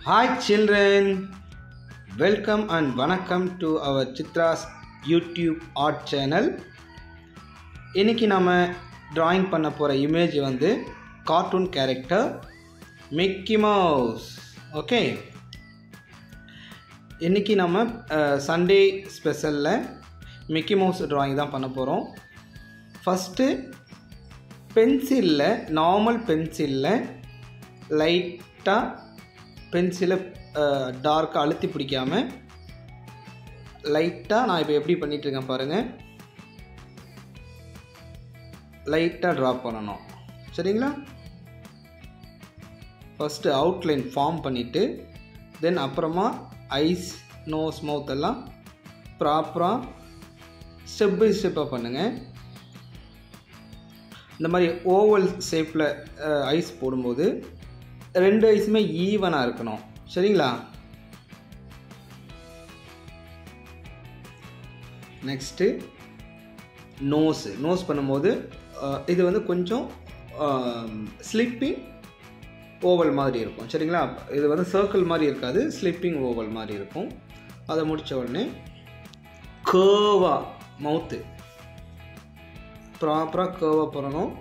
Hi children, welcome and vanakkam to our CHITRA'S YouTube art channel. இன்னைக்கு நாம drawing பண்ண போற image வந்து cartoon character Mickey Mouse. Okay. இன்னைக்கு நாம Sunday specialல Mickey Mouse drawing தான் பண்ண போறோம். First பென்சில்ல நார்மல் பென்சில்ல லைட்டா பென்சிலை டார்க்காக அழுத்தி பிடிக்காம லைட்டாக நான் இப்போ எப்படி பண்ணிகிட்ருக்கேன் பாருங்கள். லைட்டாக ட்ரா பண்ணணும், சரிங்களா? ஃபஸ்ட்டு அவுட்லைன் ஃபார்ம் பண்ணிவிட்டு தென் அப்புறமா ஐஸ், நோஸ், மவுத் எல்லாம் ப்ராப்பராக ஸ்டெப் பை ஸ்டெப்பாக பண்ணுங்கள். இந்த மாதிரி ஓவல் ஷேப்பில் ஐஸ் போடும்போது ரெண்டு ஐஸுமே ஈவனாக இருக்கணும், சரிங்களா? நெக்ஸ்ட்டு நோஸ் பண்ணும்போது இது வந்து கொஞ்சம் ஸ்லிப்பிங் ஓவல் மாதிரி இருக்கும், சரிங்களா? இது வந்து சர்க்கிள் மாதிரி இருக்காது, ஸ்லிப்பிங் ஓவல் மாதிரி இருக்கும். அதை முடித்த உடனே கர்வாக மவுத்து ப்ராப்பராக கர்வாக பண்ணணும்.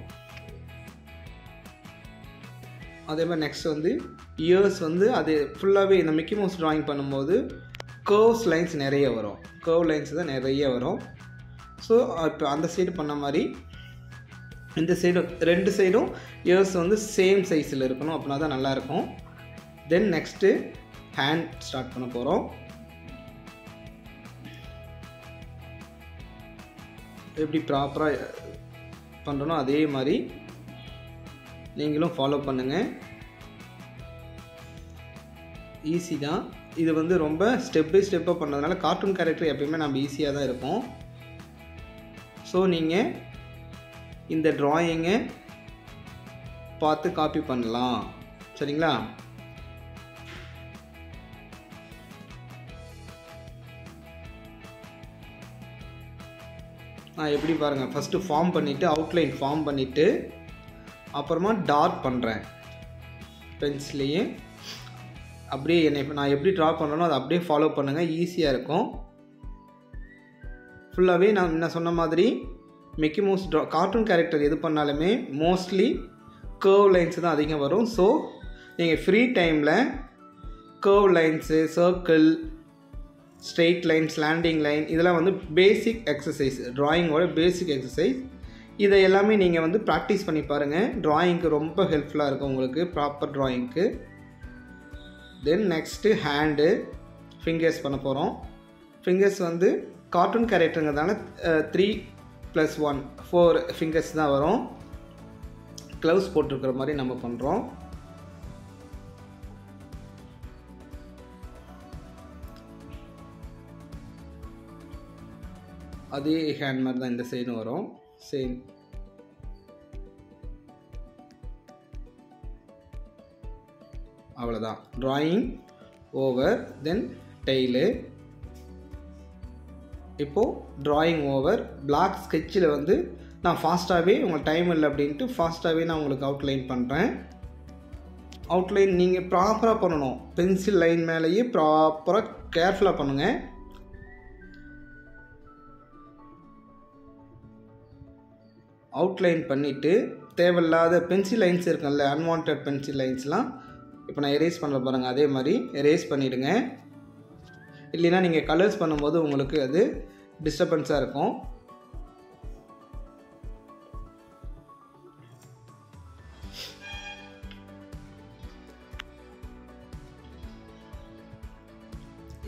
அதே மாதிரி நெக்ஸ்ட் வந்து இயர்ஸ் வந்து அது ஃபுல்லாகவே இந்த மிக்கி மவுஸ் ட்ராயிங் பண்ணும்போது கர்வ்ஸ் லைன்ஸ் நிறைய வரும், கர்வ் லைன்ஸ் தான் நிறைய வரும். ஸோ இப்போ அந்த சைடு பண்ண மாதிரி இந்த சைடும் ரெண்டு சைடும் இயர்ஸ் வந்து சேம் சைஸில் இருக்கணும், அப்படின்னா தான் நல்லாயிருக்கும். தென் நெக்ஸ்ட்டு ஹேண்ட் ஸ்டார்ட் பண்ண போகிறோம். எப்படி ப்ராப்பராக பண்ணுறனோ அதே மாதிரி நீங்களும் ஃபாலோ பண்ணுங்கள். ஈஸி தான் இது வந்து, ரொம்ப ஸ்டெப் பை ஸ்டெப்பாக பண்ணுறதுனால கார்ட்டூன் கேரக்டர் எப்பயுமே நம்ம ஈஸியாக தான் இருக்கும். ஸோ நீங்கள் இந்த ட்ராயிங்கை பார்த்து காப்பி பண்ணலாம், சரிங்களா? நான் எப்படி பாருங்கள், ஃபஸ்ட்டு ஃபார்ம் பண்ணிவிட்டு அவுட்லைன் ஃபார்ம் பண்ணிவிட்டு அப்புறமா டார்க் பண்ணுறேன் பென்சிலையே. அப்படியே நான் எப்படி ட்ரா பண்ணுறேனோ அதை அப்படியே ஃபாலோ பண்ணுங்கள், ஈஸியாக இருக்கும். ஃபுல்லாகவே நான் சொன்ன மாதிரி மிக்கி மவுஸ் கார்ட்டூன் கேரக்டர் எது பண்ணாலுமே மோஸ்ட்லி கர்வ் லைன்ஸ் தான் அதிகம் வரும். ஸோ நீங்கள் ஃப்ரீ டைமில் curve lines, circle, straight line, slanting line, இதெல்லாம் வந்து பேசிக் எக்ஸசைஸ், ட்ராயிங்கோட பேசிக் எக்ஸசைஸ். இதை எல்லாமே நீங்கள் வந்து ப்ராக்டிஸ் பண்ணி பாருங்கள், ட்ராயிங்க்கு ரொம்ப ஹெல்ப்ஃபுல்லாக இருக்கும் உங்களுக்கு, ப்ராப்பர் ட்ராயிங்க்கு. தென் நெக்ஸ்ட்டு ஹேண்டு, ஃபிங்கர்ஸ் பண்ண போகிறோம். ஃபிங்கர்ஸ் வந்து கார்ட்டூன் கேரக்டருங்கிறதால 3+1 4 ஃபிங்கர்ஸ் தான் வரும். க்ளவுஸ் போட்டிருக்கிற மாதிரி நம்ம பண்ணுறோம். அதே ஹேண்ட் மாதிரி தான் இந்த சைடும் வரும், சேம். அவ்வளோதான், ட்ராயிங் ஓவர். தென் டெய்லு. இப்போது ட்ராயிங் ஓவர். பிளாக் ஸ்கெட்சில் வந்து நான் ஃபாஸ்ட்டாகவே, உங்களுக்கு டைம் இல்லை அப்படின்ட்டு ஃபாஸ்ட்டாகவே நான் உங்களுக்கு அவுட்லைன் பண்ணுறேன். அவுட்லைன் நீங்கள் ப்ராப்பராக பண்ணணும், பென்சில் லைன் மேலேயே ப்ராப்பராக கேர்ஃபுல்லாக பண்ணுங்கள். அவுட்லைன் பண்ணிவிட்டு தேவையில்லாத பென்சில் லைன்ஸ் இருக்குல்ல, அன்வான்ட் பென்சில் லைன்ஸ்லாம் இப்போ நான் எரேஸ் பண்ண பாருங்கள், அதே மாதிரி எரேஸ் பண்ணிவிடுங்க. இல்லைன்னா நீங்கள் கலர்ஸ் பண்ணும்போது உங்களுக்கு அது டிஸ்டர்பன்ஸாக இருக்கும்.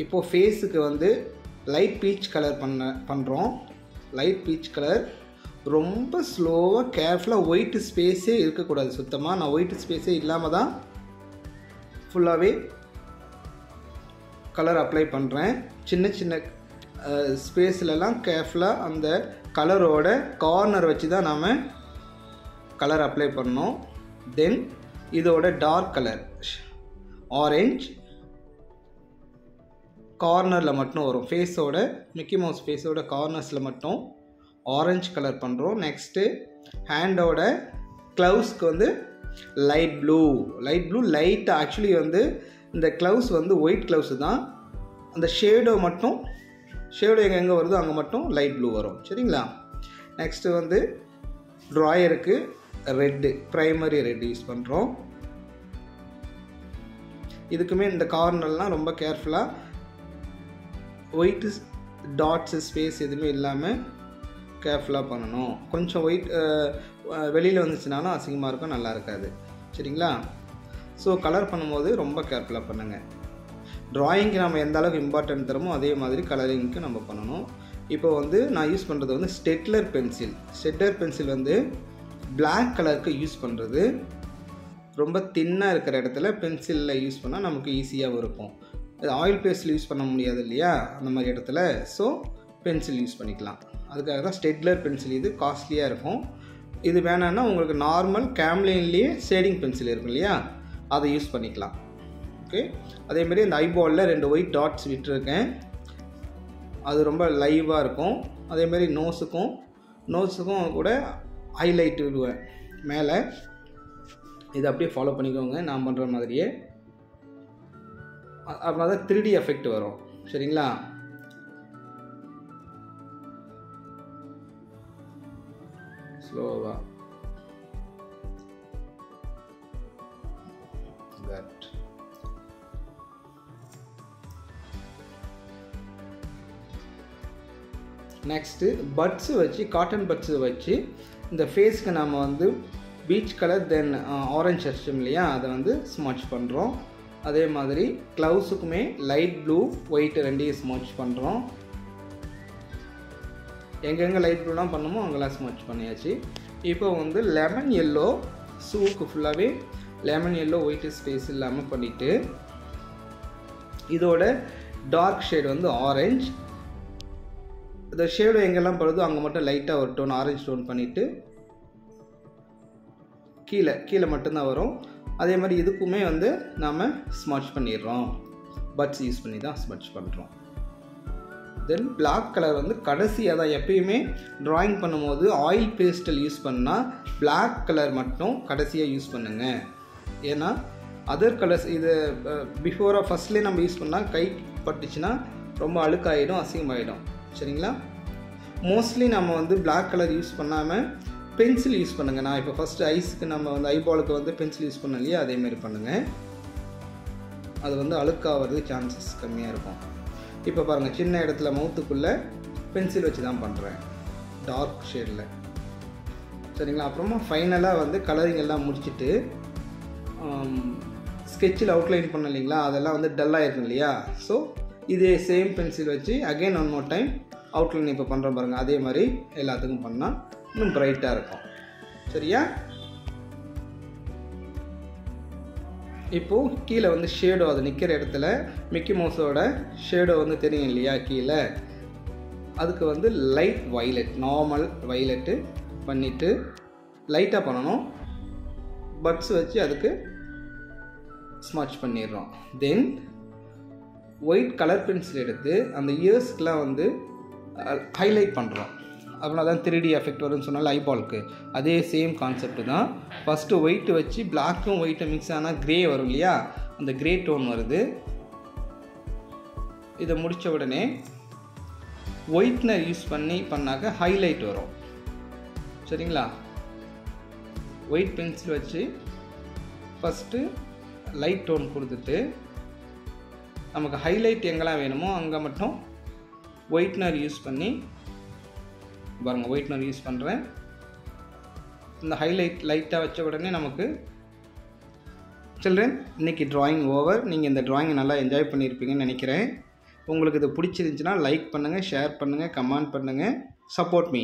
இப்போது ஃபேஸுக்கு வந்து லைட் பீச் கலர் பண்ணுறோம். லைட் பீச் கலர் ரொம்ப ஸ்லோவாக கேர்ஃபுல்லாக, ஒயிட் ஸ்பேஸே இருக்கக்கூடாது சுத்தமாக. நான் ஒயிட் ஸ்பேஸே இல்லாமல் தான் ஃபுல்லாகவே கலர் அப்ளை பண்ணுறேன். சின்ன சின்ன ஸ்பேஸ்லலாம் கேர்ஃபுல்லாக அந்த கலரோட கார்னர் வச்சு தான் நாம் கலர் அப்ளை பண்ணோம். தென் இதோட டார்க் கலர் ஆரஞ்ச் கார்னரில் மட்டும் வரும், ஃபேஸோட மிக்கி மவுஸ் ஃபேஸோட கார்னர்ஸில் மட்டும் ஆரஞ்சு கலர் பண்ணுறோம். நெக்ஸ்ட்டு ஹேண்டோட க்ளவுஸ்க்கு வந்து லைட் ப்ளூ லைட் ஆக்சுவலி வந்து இந்த க்ளவுஸ் வந்து ஒயிட் க்ளவுஸ் தான். அந்த ஷேடோ மட்டும் ஷேடோ எங்கே வருதோ அங்கே மட்டும் லைட் ப்ளூ வரும். சரிங்களா? நெக்ஸ்ட்டு வந்து ட்ராயருக்கு ரெட்டு, ப்ரைமரி ரெட் யூஸ் பண்ணுறோம். இதுக்குமே இந்த கார்னர்லாம் ரொம்ப கேர்ஃபுல்லாக ஒயிட்டு டாட்ஸு ஸ்பேஸ் எதுவுமே இல்லாமல் கேர்ஃபுல்லாக பண்ணணும். கொஞ்சம் ஒயிட் வெளியில் வந்துச்சுனாலும் அசிங்கமாக இருக்கும், நல்லா இருக்காது. சரிங்களா? ஸோ கலர் பண்ணும்போது ரொம்ப கேர்ஃபுல்லாக பண்ணுங்கள். ட்ராயிங்க்கு நம்ம எந்த அளவுக்கு இம்பார்ட்டன்ட் தரமோ அதே மாதிரி கலரிங்க்கு நம்ம பண்ணணும். இப்போ வந்து நான் யூஸ் பண்ணுறது வந்து ஸ்டெட்லர் பென்சில். ஸ்டெட்லர் பென்சில் வந்து பிளாக் கலருக்கு யூஸ் பண்ணுறது. ரொம்ப தின்னாக இருக்கிற இடத்துல பென்சிலில் யூஸ் பண்ணால் நமக்கு ஈஸியாகவும் இருக்கும். அது ஆயில் பேஸ்டில் யூஸ் பண்ண முடியாது இல்லையா அந்த மாதிரி இடத்துல. ஸோ பென்சில் யூஸ் பண்ணிக்கலாம். அதுக்காக தான் ஸ்டெட்லர் பென்சில். இது காஸ்ட்லியாக இருக்கும். இது வேணான்னா உங்களுக்கு நார்மல் கேம்லின்லேயே ஷேடிங் பென்சில் இருக்கும் இல்லையா, அதை யூஸ் பண்ணிக்கலாம். ஓகே. அதேமாரி இந்த ஐபாலில் 2 ஒயிட் டாட்ஸ் விட்டுருக்கேன். அது ரொம்ப லைவாக இருக்கும். அதேமாரி நோஸுக்கும் கூட ஹைலைட் விடுவேன் மேலே. இதை அப்படியே ஃபாலோ பண்ணிக்கோங்க நான் பண்ணுற மாதிரியே. அப்புறம் தான் 3D எஃபெக்ட் வரும். சரிங்களா? ஸ்லோவாக நெக்ஸ்ட்டு பட்ஸு வச்சு, காட்டன் பட்ஸு வச்சு இந்த ஃபேஸ்க்கு நாம் வந்து பீச் கலர் தென் ஆரஞ்சு அடிச்சோம் இல்லையா, அதை வந்து ஸ்மாட்ச் பண்ணுறோம். அதே மாதிரி க்ளவுஸுக்குமே லைட் ப்ளூ ஒயிட் ரெண்டையும் ஸ்மாட்ச் பண்ணுறோம். எங்கெங்கே லைட் ப்ளூலாம் பண்ணுமோ அங்கெல்லாம் ஸ்மாட்ச் பண்ணியாச்சு. இப்போ வந்து லெமன் எல்லோ ஷூவுக்கு ஃபுல்லாகவே லெமன் எல்லோ ஒயிட் ஸ்பேஸ் இல்லாமல் பண்ணிவிட்டு இதோட டார்க் ஷேட் வந்து ஆரஞ்சு. இந்த ஷேடோ எங்கெல்லாம் படுதோ அங்கே மட்டும் லைட்டாக ஒரு டோன் ஆரஞ்சு டோன் பண்ணிவிட்டு கீழே மட்டும்தான் வரும். அதே மாதிரி இதுக்குமே வந்து நாம் ஸ்மட்ச் பண்ணிடுறோம். பட்ஸ் யூஸ் பண்ணி தான் ஸ்மட்ச் பண்ணுறோம். தென் பிளாக் கலர் வந்து கடைசியாக தான் எப்பயுமே ட்ராயிங் பண்ணும்போது ஆயில் பேஸ்டல் யூஸ் பண்ணால் பிளாக் கலர் மட்டும் கடைசியாக யூஸ் பண்ணுங்கள். ஏன்னா அதர் கலர்ஸ் இது பிஃபோராக ஃபஸ்ட்லேயே நம்ம யூஸ் பண்ணால் கை பட்டுச்சுன்னா ரொம்ப அழுக்காயிடும், அசிங்கமாகிடும். சரிங்களா? மோஸ்ட்லி நம்ம வந்து பிளாக் கலர் யூஸ் பண்ணாமல் பென்சில் யூஸ் பண்ணுங்கள். நான் இப்போ ஃபஸ்ட்டு ஐஸுக்கு நம்ம வந்து ஐபாலுக்கு வந்து பென்சில் யூஸ் பண்ண இல்லையா, அதேமாரி பண்ணுங்கள். அது வந்து அழுக்காகிறது சான்சஸ் கம்மியாக இருக்கும். இப்போ பாருங்கள், சின்ன இடத்துல மவுத்துக்குள்ளே பென்சில் வச்சு தான் பண்ணுறேன் டார்க் ஷேடில். சரிங்களா? அப்புறமா ஃபைனலாக வந்து கலரிங் எல்லாம் முடிச்சுட்டு ஸ்கெட்சில் அவுட்லைன் பண்ண இல்லைங்களா, அதெல்லாம் வந்து டல்லாக இருக்கும் இல்லையா. ஸோ இதே சேம் பென்சில் வச்சு அகெயின் 1 more டைம் அவுட்லைன் இப்போ பண்ணுறோம் பாருங்கள். அதே மாதிரி எல்லாத்துக்கும் பண்ணால் இன்னும் பிரைட்டாக இருக்கும். சரியா? இப்போது கீழே வந்து ஷேடோ அது நிற்கிற இடத்துல மிக்கி மவுஸோட ஷேடோ வந்து தெரியும் இல்லையா கீழே, அதுக்கு வந்து லைட் வைலட், நார்மல் வைலட்டு பண்ணிவிட்டு லைட்டாக பண்ணணும். பட்ஸ் வச்சு அதுக்கு ஸ்மட்ச் பண்ணிடுறோம். தென் ஒயிட் கலர் பென்சில் எடுத்து அந்த இயர்ஸ்க்கெலாம் வந்து ஹைலைட் பண்ணுறோம். அப்படின்னா தான் 3D எஃபெக்ட் வரும்னு சொன்னால ஐபாலுக்கு அதே சேம் கான்செப்ட் தான். ஃபஸ்ட்டு ஒயிட்டு வச்சு பிளாக்கும் ஒயிட்டும் மிக்ஸ் ஆனால் க்ரே வரும் இல்லையா, அந்த க்ரே டோன் வருது. இதை முடித்த உடனே ஒயிட்னர் யூஸ் பண்ணாக்க ஹைலைட் வரும். சரிங்களா? ஒயிட் பென்சில் வச்சு ஃபஸ்ட்டு லைட் டோன் கொடுத்துட்டு நமக்கு ஹைலைட் எங்கெல்லாம் வேணுமோ அங்கே மட்டும் ஒயிட்னர் யூஸ் பண்ணி பாருங்கள். ஒயிட்னர் யூஸ் பண்ணுறேன். இந்த ஹைலைட் லைட்டாக வச்ச உடனே நமக்கு சில்ட்ரன் இன்றைக்கி ட்ராயிங் ஓவர். நீங்கள் இந்த ட்ராயிங்கை நல்லா என்ஜாய் பண்ணியிருப்பீங்கன்னு நினைக்கிறேன். உங்களுக்கு இது பிடிச்சிருந்துச்சுன்னா லைக் பண்ணுங்கள், ஷேர் பண்ணுங்கள், கமெண்ட் பண்ணுங்கள். Support me.